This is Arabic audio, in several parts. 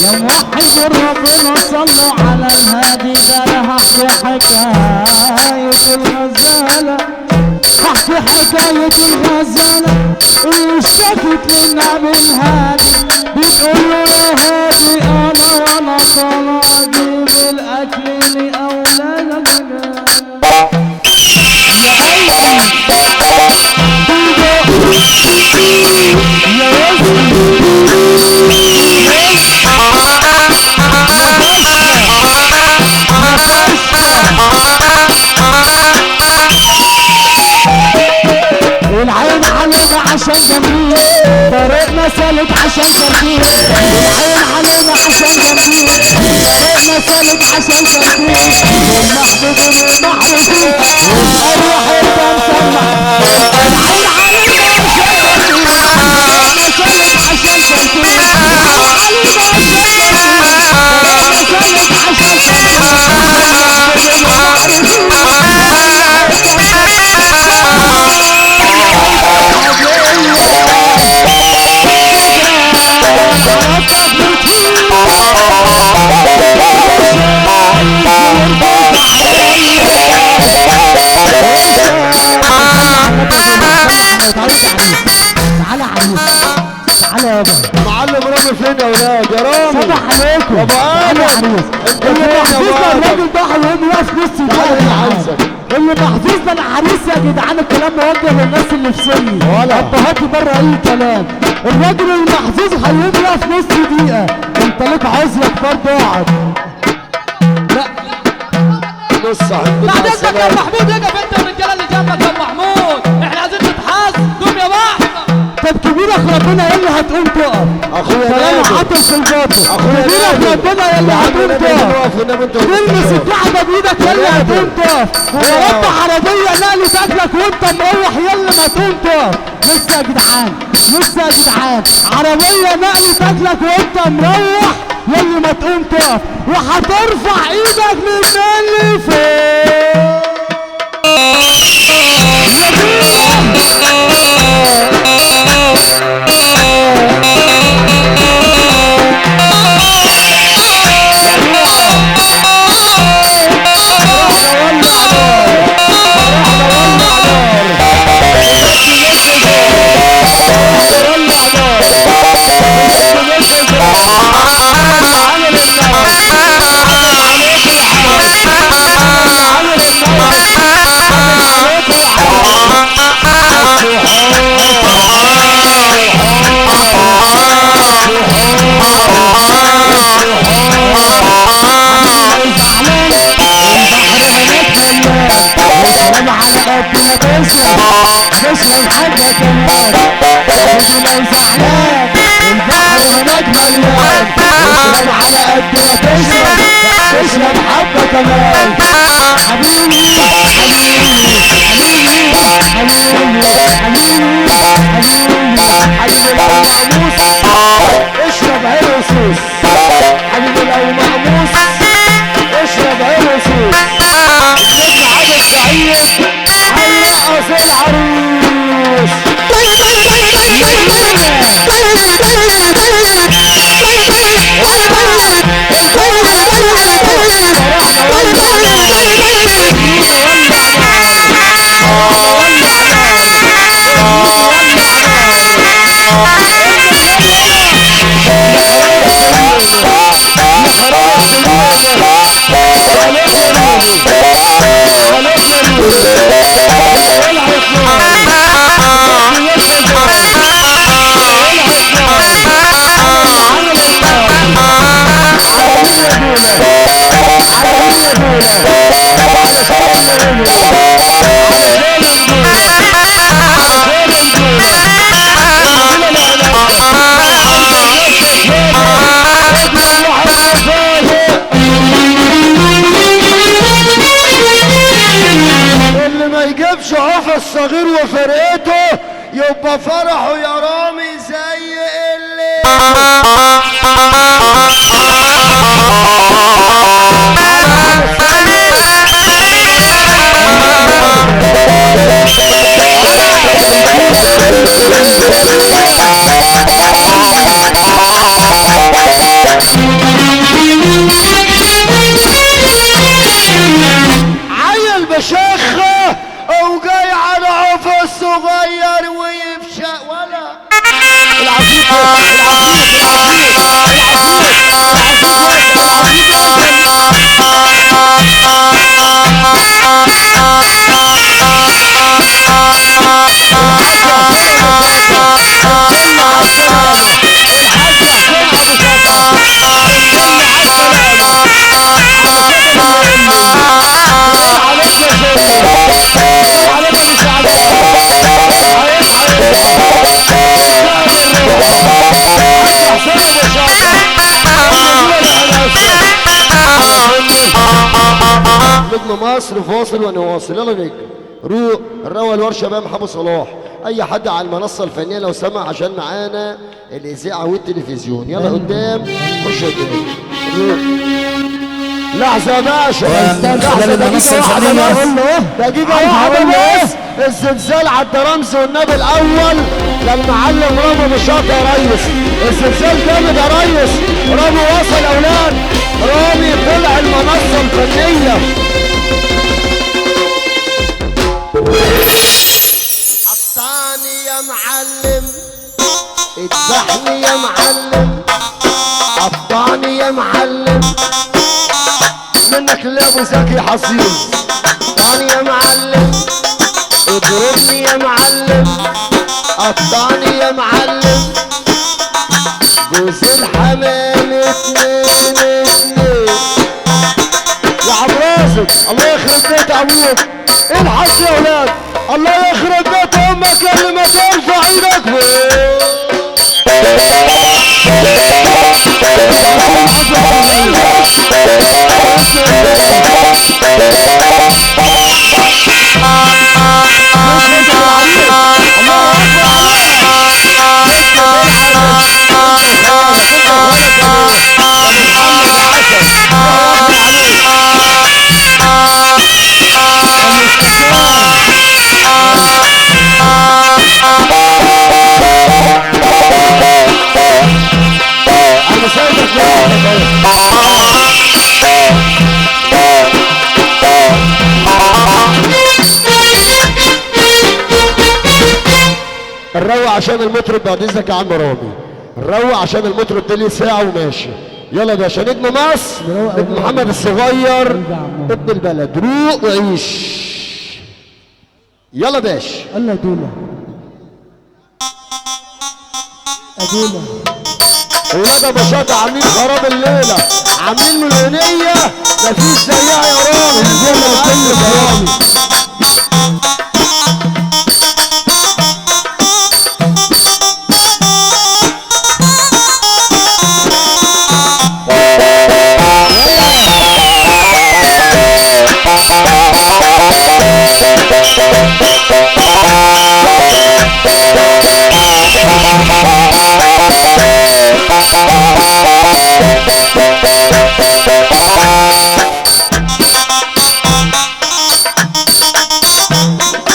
يا موحد ربنا صلوا على الهادي ده انا هحكي حكاية الغزالة هحكي حكاية الغزالة اللي اشتكت للنبي الهادي بتقول له يا هادي انا وانا طالع اجيب الاكل لاولادك العين علينا عشان جميل طريقنا سالك عشان ترتيب العين علينا عشان جميل طريقنا سالك عشان ترتيب والمحبوبين والمحروسين والأرواح التمسمع العين علينا عشان جميل طريقنا سالك عشان ترتيب علينا عشان جميل طريقنا سالك عشان ترتيب والمحبوبين تعالى عروس تعالى يابا معلم رامي فين يا ولاد يا رامي؟ صباح عليكم يا ابو عروس اللي محظوظ ده الراجل ده هيقوم واقف نص اللي محظوظ ده العريس يا جدعان الكلام موجه للناس اللي في سني ولا ابهاتي بره اي كلام الراجل المحظوظ هيقوم واقف نص دقيقه انت ليك عذرك برضه اقعد لا نص صاحب بعد اذنك يا محمود اقف انت والرجاله اللي جنبك يا محمود احنا عايزين نتحاس قوم يا واحد طب كبيرك ربنا ايه اللي هتقوم تقف اخويا كلام عاطل في الباطل اخويا كبيرك ربنا ايه اللي هتقوم تقف تلمس الكعبه بايدك ايه اللي هتقوم تقف ورب عربيه نقل تاكلك وانت مروح يلا ما تقوم تقف لسه يا جدعان لسه يا جدعان عربيه نقل تاكلك وانت مروح يلا ما تقوم تقف وهترفع ايدك من اللي فوق تشرب حاجة كمان تيجي لو زعلان البحر هناك مليان تشرب على قد ما تشرب حبة كمان حبيبي حبيبي حبيبي حبيبي حبيبي حبيبي لو مقموس اشرب عين وسوس حبيبي لو مقموس اشرب عين وسوس نجم عبد السعيد هيرقص العروس الصغير وفرقته يبقى فرحه يا رامي زي اللي عيل بشخة وجاي على عفا الصغير ويفشق ولا العفيف نجم مصر فاصل ونواصل. يلا نجم روق الروى الورشه بقى محمد صلاح. اي حد على المنصه الفنيه لو سمع عشان معانا الاذاعه والتلفزيون. يلا قدام خش قدام روق. لحظه يا باشا لحظه دقيقه واحده بس. الزلزال على الدرامز والنبي الاول للمعلم رامي بشاط يا ريس. الزلزال جامد يا ريس. رامي وصل يا اولاد. رامي طلع المنصه الفنيه. قطعني يا معلم اذبحني يا معلم. قطعني يا معلم منك لابو زكي حصير. قطعني يا معلم اضربني يا معلم. قطعني يا معلم جوز الحمام اتنين. يا عم رازق الله يخرب بيت ابوك. الحق يا اولاد الله يخرب بيت امك اللي ما ترفع ايدك الروق عشان المطرب بعد اذنك يا عم رامي. الروق عشان المطرب ده ليه ساعه وماشي. يلا يا باشا نجم مصر ابن محمد الصغير ابن البلد. روق وعيش. يلا باشا. الله دوله ادوله. ولاد ابو شاطة عاملين خراب الليله. عاملين مليونيه مفيش زيها يا رامي. رامي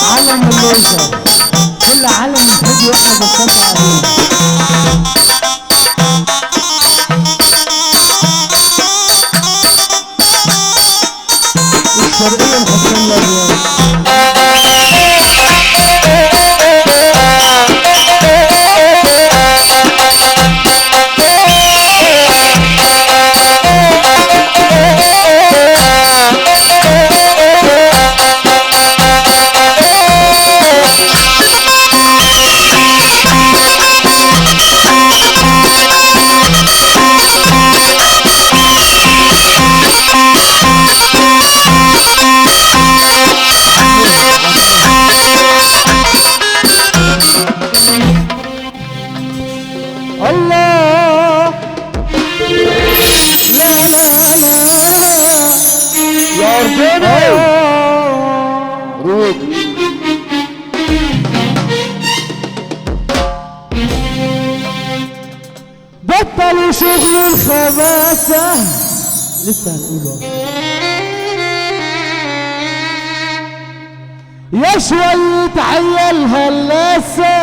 علم اللوزة كل علم يحب واحنا بنصلي عليه. الشرقية محسن الأبيض. الله لا لا لا يا أردني روق. بطلوا شغل الخباثة. لسه هنقوله يا شوية عيال هلاسة.